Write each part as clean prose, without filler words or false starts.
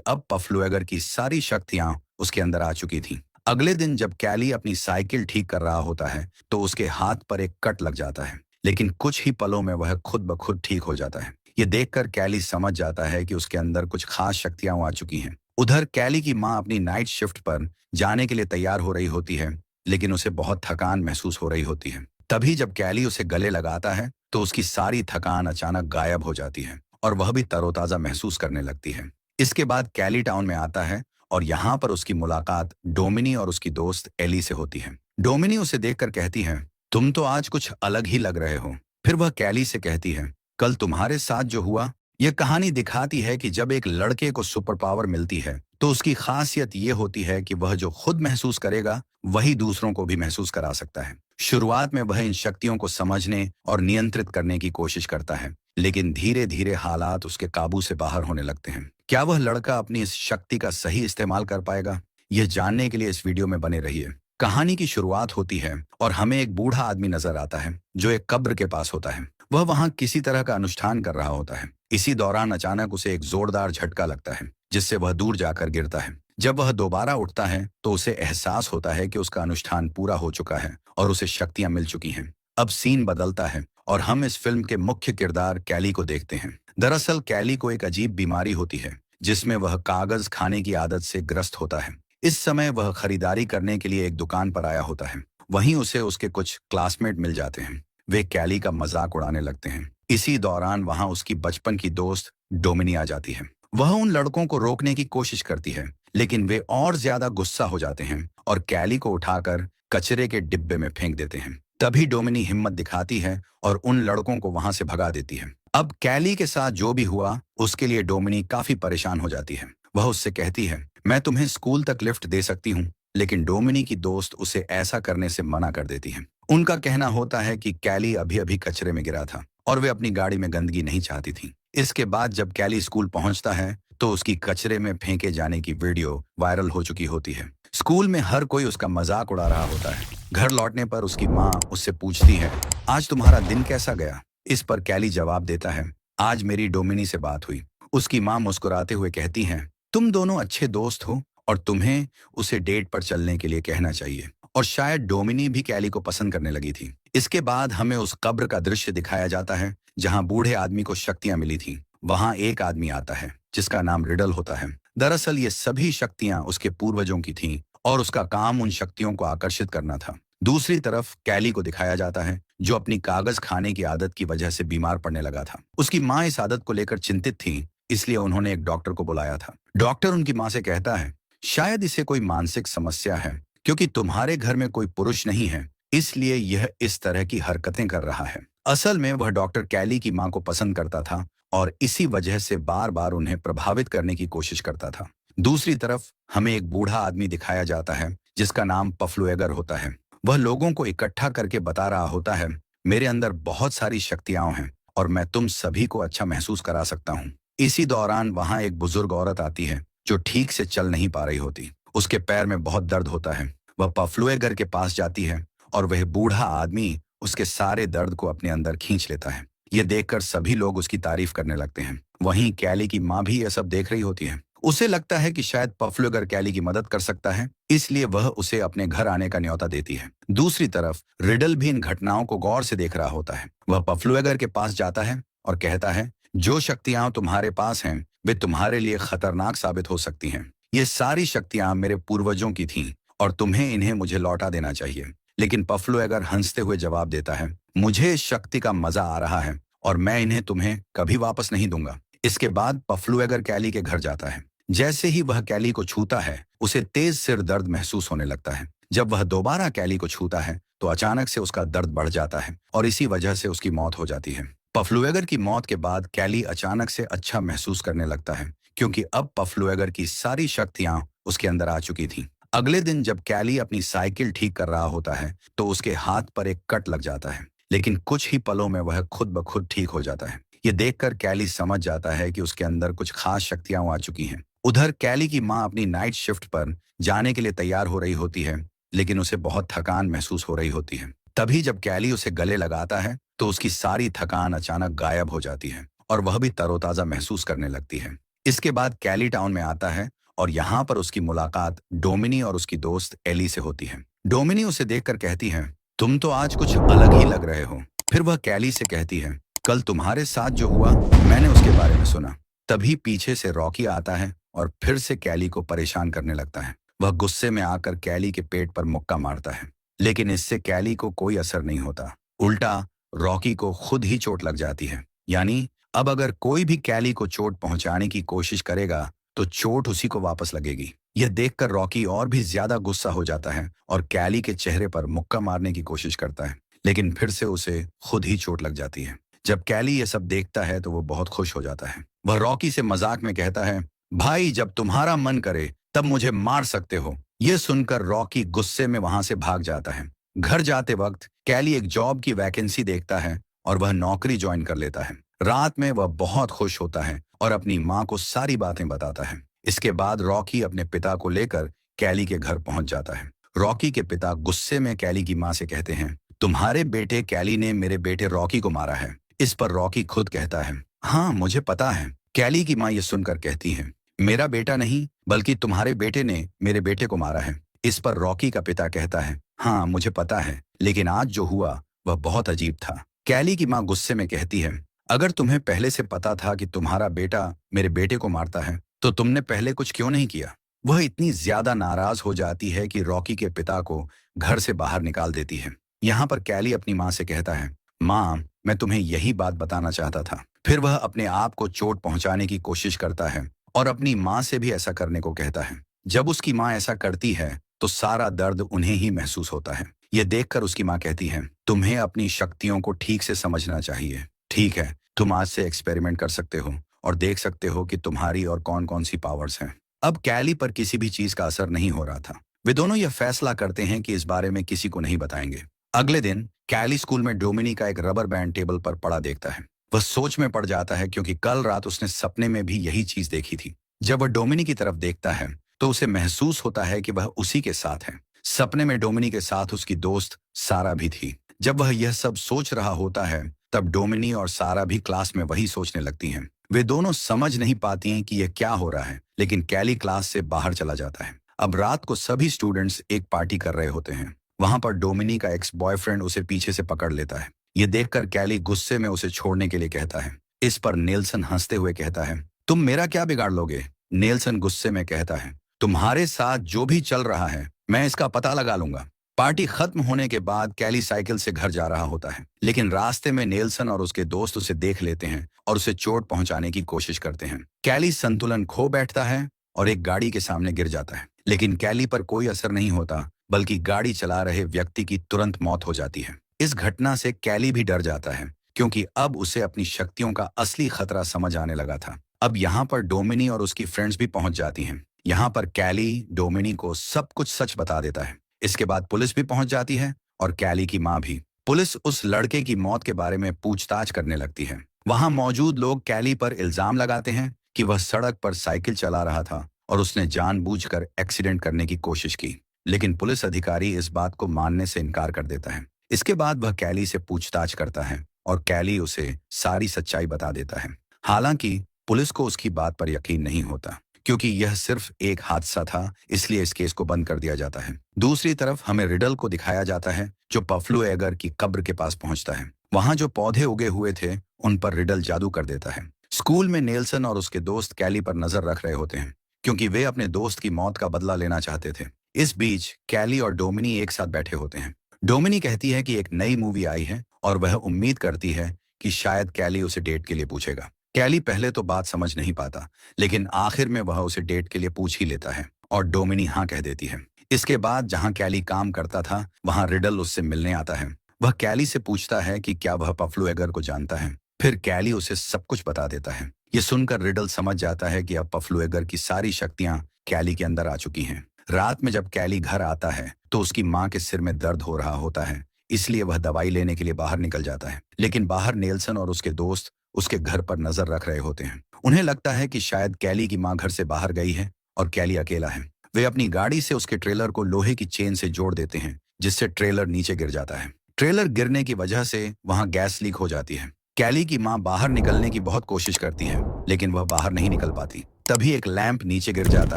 अब पफलूएगर की सारी शक्तियां उसके अंदर आ चुकी थीं। अगले दिन जब कैली अपनी साइकिल ठीक कर रहा होता है तो उसके हाथ पर एक कट लग जाता है, लेकिन कुछ ही पलों में वह खुद ब खुद ठीक हो जाता है। ये देखकर कैली समझ जाता है कि उसके अंदर कुछ खास शक्तियां आ चुकी हैं। उधर कैली की माँ अपनी नाइट शिफ्ट पर जाने के लिए तैयार हो रही होती है, लेकिन उसे बहुत थकान महसूस हो रही होती है। तभी जब कैली उसे गले लगाता है तो उसकी सारी थकान अचानक गायब हो जाती है और वह भी तरोताजा महसूस करने लगती है। इसके बाद कैली टाउन में आता है और यहाँ पर उसकी मुलाकात डोमिनी और उसकी दोस्त एली से होती है। डोमिनी उसे देखकर कहती है, तुम तो आज कुछ अलग ही लग रहे हो। फिर वह कैली से कहती है, कल तुम्हारे साथ जो हुआ, यह कहानी दिखाती है कि जब एक लड़के को सुपर पावर मिलती है तो उसकी खासियत यह होती है कि वह जो खुद महसूस करेगा वही दूसरों को भी महसूस करा सकता है। शुरुआत में वह इन शक्तियों को समझने और नियंत्रित करने की कोशिश करता है, लेकिन धीरे धीरे हालात उसके काबू से बाहर होने लगते हैं। क्या वह लड़का अपनी इस शक्ति का सही इस्तेमाल कर पाएगा? यह जानने के लिए इस वीडियो में बने रहिए। कहानी की शुरुआत होती है और हमें एक बूढ़ा आदमी नजर आता है जो एक कब्र के पास होता है। वह वहां किसी तरह का अनुष्ठान कर रहा होता है। इसी दौरान अचानक उसे एक जोरदार झटका लगता है, जिससे वह दूर जाकर गिरता है। जब वह दोबारा उठता है तो उसे एहसास होता है कि उसका अनुष्ठान पूरा हो चुका है और उसे शक्तियां मिल चुकी हैं। अब सीन बदलता है और हम इस फिल्म के मुख्य किरदार कैली को देखते हैं। दरअसल कैली को एक अजीब बीमारी होती है जिसमें वह कागज खाने की आदत से ग्रस्त होता है। इस समय वह खरीदारी करने के लिए एक दुकान पर आया होता है। वहीं उसे उसके कुछ क्लासमेट मिल जाते हैं। वे कैली का मजाक उड़ाने लगते हैं। इसी दौरान वहां उसकी बचपन की दोस्त डोमिनी आ जाती है। वह उन लड़कों को रोकने की कोशिश करती है, लेकिन वे और ज्यादा गुस्सा हो जाते हैं और कैली को उठाकर कचरे के डिब्बे में फेंक देते हैं। तभी डोमिनी हिम्मत दिखाती है और उन लड़कों को वहां से भगा देती है। अब कैली के साथ जो भी हुआ उसके लिए डोमिनी काफी परेशान हो जाती है। वह उससे कहती है, मैं तुम्हें स्कूल तक लिफ्ट दे सकती हूँ, लेकिन डोमिनी की दोस्त उसे ऐसा करने से मना कर देती है। उनका कहना होता है कि कैली अभी अभी कचरे में गिरा था और वे अपनी गाड़ी में गंदगी नहीं चाहती थी। इसके बाद जब कैली स्कूल पहुंचता है तो उसकी कचरे में फेंके जाने की वीडियो वायरल हो चुकी होती है। स्कूल में हर कोई उसका मजाक उड़ा रहा होता है। घर लौटने पर उसकी माँ उससे पूछती है, आज तुम्हारा दिन कैसा गया? इस पर कैली जवाब देता है, आज मेरी डोमिनी से बात हुई। उसकी माँ मुस्कुराते हुए कहती हैं, तुम दोनों अच्छे दोस्त हो और तुम्हें उसे डेट पर चलने के लिए कहना चाहिए। और शायद डोमिनी भी कैली को पसंद करने लगी थी। इसके बाद हमें उस कब्र का दृश्य दिखाया जाता है जहां बूढ़े आदमी को शक्तियां मिली थी। वहां एक आदमी आता है जिसका नाम रिडल होता है। दरअसल ये सभी शक्तियां उसके पूर्वजों की थीं और उसका काम उन शक्तियों को आकर्षित करना था। दूसरी तरफ कैली को दिखाया जाता है जो अपनी कागज खाने की आदत की वजह से बीमार पड़ने लगा था। उसकी माँ इस आदत को लेकर चिंतित थी, इसलिए उन्होंने एक डॉक्टर को बुलाया था। डॉक्टर उनकी माँ से कहता है, शायद इसे कोई मानसिक समस्या है, क्योंकि तुम्हारे घर में कोई पुरुष नहीं है, इसलिए यह इस तरह की हरकतें कर रहा है। असल में वह डॉक्टर कैली की माँ को पसंद करता था और इसी वजह से बार बार उन्हें प्रभावित करने की कोशिश करता था। दूसरी तरफ हमें एक बूढ़ा आदमी दिखाया जाता है जिसका नाम पफलूएगर होता है। वह लोगों को इकट्ठा करके बता रहा होता है, मेरे अंदर बहुत सारी शक्तियां हैं और मैं तुम सभी को अच्छा महसूस करा सकता हूँ। इसी दौरान वहां एक बुजुर्ग औरत आती है जो ठीक से चल नहीं पा रही होती। उसके पैर में बहुत दर्द होता है। वह पफलूएगर के पास जाती है और वह बूढ़ा आदमी उसके सारे दर्द को अपने अंदर खींच लेता है। ये देखकर सभी लोग उसकी तारीफ करने लगते हैं। वहीं कैली की माँ भी यह सब देख रही होती है। उसे लगता है कि शायद पफलूएगर कैली की मदद कर सकता है, इसलिए वह उसे अपने घर आने का न्योता देती है। दूसरी तरफ रिडल भी इन घटनाओं को गौर से देख रहा होता है। वह पफलूएगर के पास जाता है और कहता है, जो शक्तियां तुम्हारे पास हैं वे तुम्हारे लिए खतरनाक साबित हो सकती हैं। ये सारी शक्तियां मेरे पूर्वजों की थीं और तुम्हें इन्हें मुझे लौटा देना चाहिए। लेकिन पफलूएगर हंसते हुए जवाब देता है, मुझे इस शक्ति का मजा आ रहा है और मैं इन्हें तुम्हें कभी वापस नहीं दूंगा। इसके बाद पफलूएगर कैली के घर जाता है। जैसे ही वह कैली को छूता है उसे तेज सिर दर्द महसूस होने लगता है। जब वह दोबारा कैली को छूता है तो अचानक से उसका दर्द बढ़ जाता है और इसी वजह से उसकी मौत हो जाती है। पफलूएगर की मौत के बाद कैली अचानक से अच्छा महसूस करने लगता है, क्योंकि अब पफलूएगर की सारी शक्तियां उसके अंदर आ चुकी थीं। अगले दिन जब कैली अपनी साइकिल ठीक कर रहा होता है तो उसके हाथ पर एक कट लग जाता है, लेकिन कुछ ही पलों में वह खुद ब खुद ठीक हो जाता है। ये देखकर कैली समझ जाता है कि उसके अंदर कुछ खास शक्तियां आ चुकी हैं। उधर कैली की माँ अपनी नाइट शिफ्ट पर जाने के लिए तैयार हो रही होती है, लेकिन उसे बहुत थकान महसूस हो रही होती है। तभी जब कैली उसे गले लगाता है तो उसकी सारी थकान अचानक गायब हो जाती है और वह भी तरोताजा महसूस करने लगती है। इसके बाद कैली टाउन में आता है और यहाँ पर उसकी मुलाकात डोमिनी और उसकी दोस्त एली से होती है। डोमिनी उसे देखकर कहती है, तुम तो आज कुछ अलग ही लग रहे हो। फिर वह कैली से कहती है, कल तुम्हारे साथ जो हुआ मैंने उसके बारे में सुना। तभी पीछे से रॉकी आता है और फिर से कैली को परेशान करने लगता है। वह गुस्से में आकर कैली के पेट पर मुक्का मारता है, लेकिन इससे कैली को कोई असर नहीं होता। उल्टा रॉकी को खुद ही चोट लग जाती है। यानी अब अगर कोई भी कैली को चोट पहुंचाने की कोशिश करेगा तो चोट उसी को वापस लगेगी। यह देखकर रॉकी और भी ज्यादा गुस्सा हो जाता है और कैली के चेहरे पर मुक्का मारने की कोशिश करता है, लेकिन फिर से उसे खुद ही चोट लग जाती है। जब कैली ये सब देखता है तो वो बहुत खुश हो जाता है। वह रॉकी से मजाक में कहता है, भाई जब तुम्हारा मन करे तब मुझे मार सकते हो। यह सुनकर रॉकी गुस्से में वहां से भाग जाता है। घर जाते वक्त कैली एक जॉब की वैकेंसी देखता है और वह नौकरी ज्वाइन कर लेता है। रात में वह बहुत खुश होता है और अपनी माँ को सारी बातें बताता है। इसके बाद रॉकी अपने पिता को लेकर कैली के घर पहुंच जाता है। रॉकी के पिता गुस्से में कैली की माँ से कहते हैं, तुम्हारे बेटे कैली ने मेरे बेटे रॉकी को मारा है। इस पर रॉकी खुद कहता है, हाँ मुझे पता है। कैली की माँ ये सुनकर कहती है, मेरा बेटा नहीं बल्कि तुम्हारे बेटे ने मेरे बेटे को मारा है। इस पर रॉकी का पिता कहता है, हाँ मुझे पता है, लेकिन आज जो हुआ वह बहुत अजीब था। कैली की माँ गुस्से में कहती है, अगर तुम्हें पहले से पता था कि तुम्हारा बेटा मेरे बेटे को मारता है तो तुमने पहले कुछ क्यों नहीं किया। वह इतनी ज्यादा नाराज हो जाती है कि रॉकी के पिता को घर से बाहर निकाल देती है। यहाँ पर कैली अपनी माँ से कहता है, माँ मैं तुम्हें यही बात बताना चाहता था। फिर वह अपने आप को चोट पहुंचाने की कोशिश करता है और अपनी माँ से भी ऐसा करने को कहता है। जब उसकी माँ ऐसा करती है तो सारा दर्द उन्हें ही महसूस होता है। यह देखकर उसकी माँ कहती है, तुम्हें अपनी शक्तियों को ठीक से समझना चाहिए। ठीक है, तुम आज से एक्सपेरिमेंट कर सकते हो और देख सकते हो कि तुम्हारी और कौन कौन सी पावर्स हैं। अब कैली पर किसी भी चीज का असर नहीं हो रहा था। वे दोनों यह फैसला करते हैं कि इस बारे में किसी को नहीं बताएंगे। अगले दिन कैली स्कूल में डोमिनी का एक रबर बैंड टेबल पर पड़ा देखता है। वह सोच में पड़ जाता है क्योंकि कल रात उसने सपने में भी यही चीज देखी थी। जब वह डोमिनी की तरफ देखता है तो उसे महसूस होता है कि वह उसी के साथ है। सपने में डोमिनी के साथ उसकी दोस्त सारा भी थी। जब वह यह सब सोच रहा होता है तब डोमिनी और सारा भी क्लास में वही सोचने लगती हैं। वे दोनों समझ नहीं पाती हैं कि यह क्या हो रहा है, लेकिन कैली क्लास से बाहर चला जाता है। अब रात को सभी स्टूडेंट्स एक पार्टी कर रहे होते हैं। वहां पर डोमिनी का एक्स बॉयफ्रेंड उसे पीछे से पकड़ लेता है। ये देखकर कैली गुस्से में उसे छोड़ने के लिए कहता है। इस पर नेल्सन हंसते हुए कहता है, तुम मेरा क्या बिगाड़ लोगे। नेल्सन गुस्से में कहता है, तुम्हारे साथ जो भी चल रहा है मैं इसका पता लगा लूंगा। पार्टी खत्म होने के बाद कैली साइकिल से घर जा रहा होता है, लेकिन रास्ते में नेल्सन और उसके दोस्त उसे देख लेते हैं और उसे चोट पहुंचाने की कोशिश करते हैं। कैली संतुलन खो बैठता है और एक गाड़ी के सामने गिर जाता है, लेकिन कैली पर कोई असर नहीं होता, बल्कि गाड़ी चला रहे व्यक्ति की तुरंत मौत हो जाती है। इस घटना से कैली भी डर जाता है क्योंकि अब उसे अपनी शक्तियों का असली खतरा समझ आने लगा था। अब यहाँ पर डोमिनी और उसकी फ्रेंड्स भी पहुंच जाती हैं। यहाँ पर कैली डोमिनी को सब कुछ सच बता देता है। इसके बाद पुलिस भी पहुंच जाती है और कैली की माँ भी। पुलिस उस लड़के की मौत के बारे में पूछताछ करने लगती है। वहां मौजूद लोग कैली पर इल्जाम लगाते हैं कि वह सड़क पर साइकिल चला रहा था और उसने जानबूझकर एक्सीडेंट करने की कोशिश की, लेकिन पुलिस अधिकारी इस बात को मानने से इनकार कर देता है। इसके बाद वह कैली से पूछताछ करता है और कैली उसे सारी सच्चाई बता देता है। हालांकि पुलिस को उसकी बात पर यकीन नहीं होता क्योंकि यह सिर्फ एक हादसा था, इसलिए इस केस को बंद कर दिया जाता है। दूसरी तरफ हमें रिडल को दिखाया जाता है जो पफ्लू एगर की कब्र के पास पहुंचता है। वहां जो पौधे उगे हुए थे उन पर रिडल जादू कर देता है। स्कूल में नेल्सन और उसके दोस्त कैली पर नजर रख रहे होते हैं क्योंकि वे अपने दोस्त की मौत का बदला लेना चाहते थे। इस बीच कैली और डोमिनी एक साथ बैठे होते हैं। डोमिनी कहती है कि एक नई मूवी आई है और वह उम्मीद करती है कि शायद कैली उसे डेट के लिए पूछेगा। कैली पहले तो बात समझ नहीं पाता, लेकिन आखिर में वह उसे डेट के लिए पूछ ही लेता है और डोमिनी हाँ कह देती है। इसके बाद जहां कैली काम करता था वहां रिडल उससे मिलने आता है। वह कैली से पूछता है कि क्या वह पफ्लू एगर को जानता है। फिर कैली उसे सब कुछ बता देता है। ये सुनकर रिडल समझ जाता है कि अब पफ्लू एगर की सारी शक्तियां कैली के अंदर आ चुकी हैं। रात में जब कैली घर आता है तो उसकी माँ के सिर में दर्द हो रहा होता है, इसलिए वह दवाई लेने के लिए बाहर निकल जाता है। लेकिन बाहर नेल्सन और उसके दोस्त उसके घर पर नजर रख रहे होते हैं। उन्हें लगता है कि शायद कैली की माँ घर से बाहर गई है और कैली अकेला है। वे अपनी गाड़ी से उसके ट्रेलर को लोहे की चेन से जोड़ देते हैं, जिससे ट्रेलर नीचे गिर जाता है। ट्रेलर गिरने की वजह से वहां गैस लीक हो जाती है। कैली की माँ बाहर निकलने की बहुत कोशिश करती है, लेकिन वह बाहर नहीं निकल पाती। तभी एक लैंप नीचे गिर जाता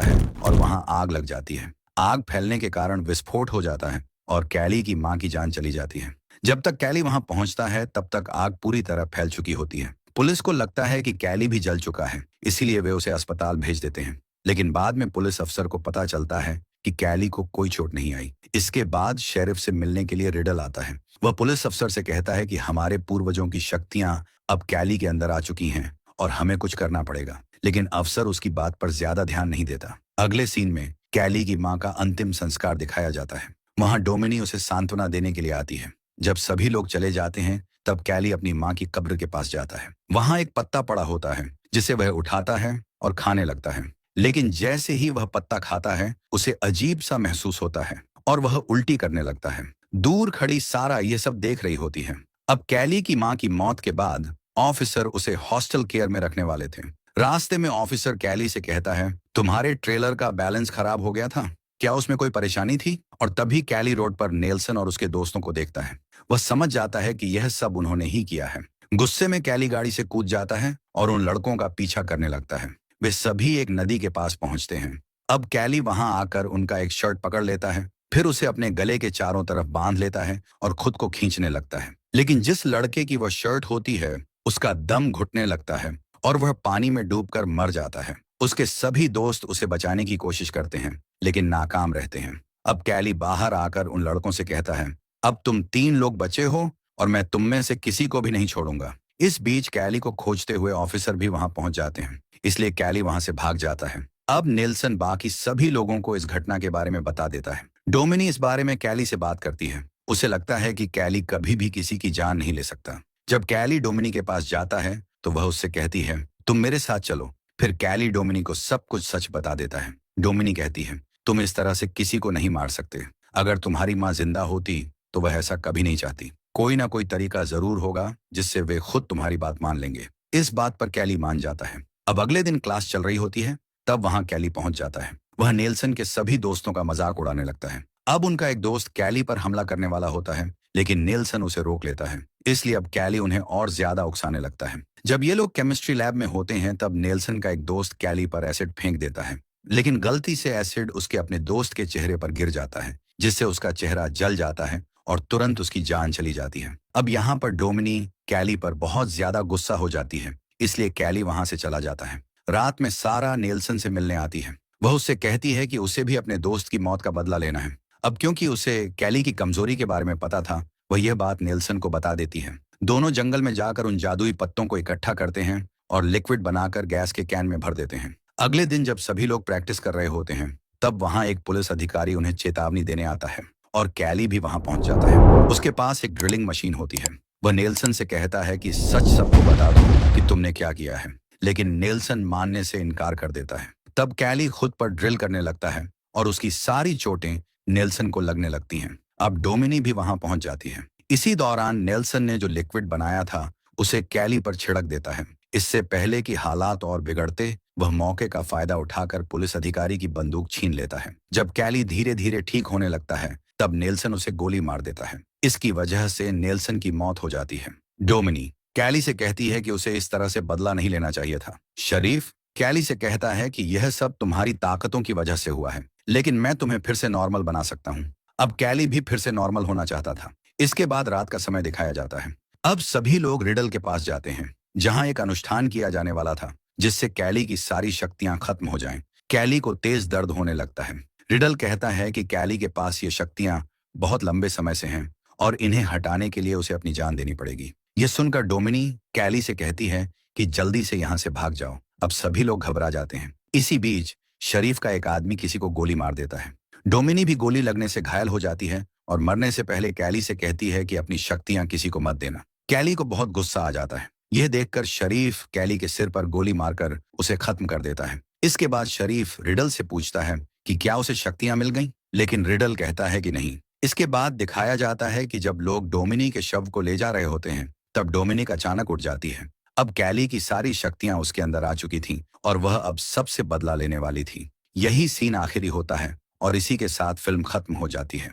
है और वहां आग लग जाती है। आग फैलने के कारण विस्फोट हो जाता है और कैली की मां की जान चली जाती है। जब तक कैली वहां पहुंचता है तब तक आग पूरी तरह फैल चुकी होती है। पुलिस को लगता है कि कैली भी जल चुका है, इसीलिए वे उसे अस्पताल भेज देते हैं। लेकिन बाद में पुलिस अफसर को पता चलता है कि कैली को कोई चोट नहीं आई। इसके बाद शेरिफ से मिलने के लिए रिडल आता है। वह पुलिस अफसर से कहता है कि हमारे पूर्वजों की शक्तियां अब कैली के अंदर आ चुकी हैं और हमें कुछ करना पड़ेगा। लेकिन अफसर उसकी बात पर ज्यादा ध्यान नहीं देता। अगले सीन में कैली की मां का अंतिम संस्कार दिखाया जाता है। वहां डोमिनी उसे सांत्वना देने के लिए आती है। जब सभी लोग चले जाते हैं तब कैली अपनी मां की कब्र के पास जाता है। वहां एक पत्ता पड़ा होता है जिसे वह उठाता है और खाने लगता है। लेकिन जैसे ही वह पत्ता खाता है उसे अजीब सा महसूस होता है और वह उल्टी करने लगता है। दूर खड़ी सारा ये सब देख रही होती है। अब कैली की मां की मौत के बाद ऑफिसर उसे हॉस्टल केयर में रखने वाले थे। रास्ते में ऑफिसर कैली से कहता है, तुम्हारे ट्रेलर का बैलेंस खराब हो गया था, क्या उसमें कोई परेशानी थी? और तभी कैली रोड पर नेल्सन और उसके दोस्तों को देखता है। वह समझ जाता है कि यह सब उन्होंने ही किया है। गुस्से में कैली गाड़ी से कूद जाता है और उन लड़कों का पीछा करने लगता है। वे सभी एक नदी के पास पहुंचते हैं। अब कैली वहां आकर उनका एक शर्ट पकड़ लेता है, फिर उसे अपने गले के चारों तरफ बांध लेता है और खुद को खींचने लगता है। लेकिन जिस लड़के की वह शर्ट होती है उसका दम घुटने लगता है और वह पानी में डूबकर मर जाता है। उसके सभी दोस्त उसे बचाने की कोशिश करते हैं लेकिन नाकाम रहते हैं। अब कैली बाहर आकर उन लड़कों से कहता है, अब तुम 3 लोग बचे हो और मैं तुम में से किसी को भी नहीं छोड़ूंगा। इस बीच कैली को खोजते हुए ऑफिसर भी वहां पहुंच जाते हैं, इसलिए कैली वहां से भाग जाता है। अब नेल्सन बाकी सभी लोगों को इस घटना के बारे में बता देता है। डोमिनी इस बारे में कैली से बात करती है। उसे लगता है कि कैली कभी भी किसी की जान नहीं ले सकता। जब कैली डोमिनी के पास जाता है तो वह उससे कहती है, तुम मेरे साथ चलो। फिर कैली डोमिनी को सब कुछ सच बता देता है। डोमिनी कहती है, तुम इस तरह से किसी को नहीं मार सकते। अगर तुम्हारी माँ जिंदा होती तो वह ऐसा कभी नहीं चाहती। कोई ना कोई तरीका जरूर होगा जिससे वे खुद तुम्हारी बात मान लेंगे। इस बात पर कैली मान जाता है। अब अगले दिन क्लास चल रही होती है, तब वहां कैली पहुंच जाता है। वह नेल्सन के सभी दोस्तों का मजाक उड़ाने लगता है। अब उनका एक दोस्त कैली पर हमला करने वाला होता है, लेकिन नेल्सन उसे रोक लेता है। इसलिए अब कैली उन्हें और ज्यादा उकसाने लगता है। जब ये लोग केमिस्ट्री लैब में होते हैं तब नेल्सन का एक दोस्त कैली पर एसिड फेंक देता है, लेकिन गलती से एसिड उसके अपने दोस्त के चेहरे पर गिर जाता है, जिससे उसका चेहरा जल जाता है और तुरंत उसकी जान चली जाती है। अब यहाँ पर डोमिनी कैली पर बहुत ज्यादा गुस्सा हो जाती है, इसलिए कैली वहां से चला जाता है। रात में सारा नेल्सन से मिलने आती है। वह उससे कहती है कि उसे भी अपने दोस्त की मौत का बदला लेना है। अब क्योंकि उसे कैली की कमजोरी के बारे में पता था, वह यह बात नेल्सन को बता देती है। दोनों जंगल में जाकर उन जादुई पत्तों को इकट्ठा करते हैं और लिक्विड बनाकर गैस के कैन में भर देते हैं। अगले दिन जब सभी लोग प्रैक्टिस कर रहे होते हैं तब वहां एक पुलिस अधिकारी उन्हें चेतावनी देने आता है और कैली भी वहां पहुंच जाता है। उसके पास एक ड्रिलिंग मशीन होती है। वह नेल्सन से कहता है कि सच सबको बता दो कि तुमने क्या किया है, लेकिन नेल्सन मानने से इनकार कर देता है। तब कैली खुद पर ड्रिल करने लगता है और उसकी सारी चोटें नेल्सन को लगने लगती हैं। अब डोमिनी भी वहां पहुंच जाती है। इसी दौरान नेल्सन ने जो लिक्विड बनाया था उसे कैली पर छिड़क देता है। इससे पहले कि हालात और बिगड़ते, वह मौके का फायदा उठाकर पुलिस अधिकारी की बंदूक छीन लेता है। जब कैली धीरे धीरे ठीक होने लगता है तब नेल्सन उसे गोली मार देता है। इसकी वजह से नेल्सन की मौत हो जाती है। डोमिनी कैली से कहती है कि उसे इस तरह से बदला नहीं लेना चाहिए था। शरीफ कैली से कहता है कि यह सब तुम्हारी ताकतों की वजह से हुआ है, लेकिन मैं तुम्हें फिर से नॉर्मल बना सकता हूँ। अब कैली भी फिर से नॉर्मल होना चाहता था। इसके बाद रात का समय दिखाया जाता है। अब सभी लोग रिडल के पास जाते हैं, जहां एक अनुष्ठान किया जाने वाला था जिससे कैली की सारी शक्तियां खत्म हो जाएं। कैली को तेज दर्द होने लगता है। रिडल कहता है कि कैली के पास ये शक्तियां बहुत लंबे समय से हैं और इन्हें हटाने के लिए उसे अपनी जान देनी पड़ेगी। ये सुनकर डोमिनी कैली से कहती है कि जल्दी से यहाँ से भाग जाओ। अब सभी लोग घबरा जाते हैं। इसी बीच शरीफ का एक आदमी किसी को गोली मार देता है। डोमिनी भी गोली लगने से घायल हो जाती है और मरने से पहले कैली से कहती है कि अपनी शक्तियां किसी को मत देना। कैली को बहुत गुस्सा आ जाता है। यह देखकर शरीफ कैली के सिर पर गोली मारकर उसे खत्म कर देता है। इसके बाद शरीफ रिडल से पूछता है कि क्या उसे शक्तियां मिल गईं? लेकिन रिडल कहता है कि नहीं। इसके बाद दिखाया जाता है कि जब लोग डोमिनी के शव को ले जा रहे होते हैं तब डोमिनिक अचानक उठ जाती है। अब कैली की सारी शक्तियां उसके अंदर आ चुकी थीं और वह अब सबसे बदला लेने वाली थी। यही सीन आखिरी होता है और इसी के साथ फिल्म खत्म हो जाती है।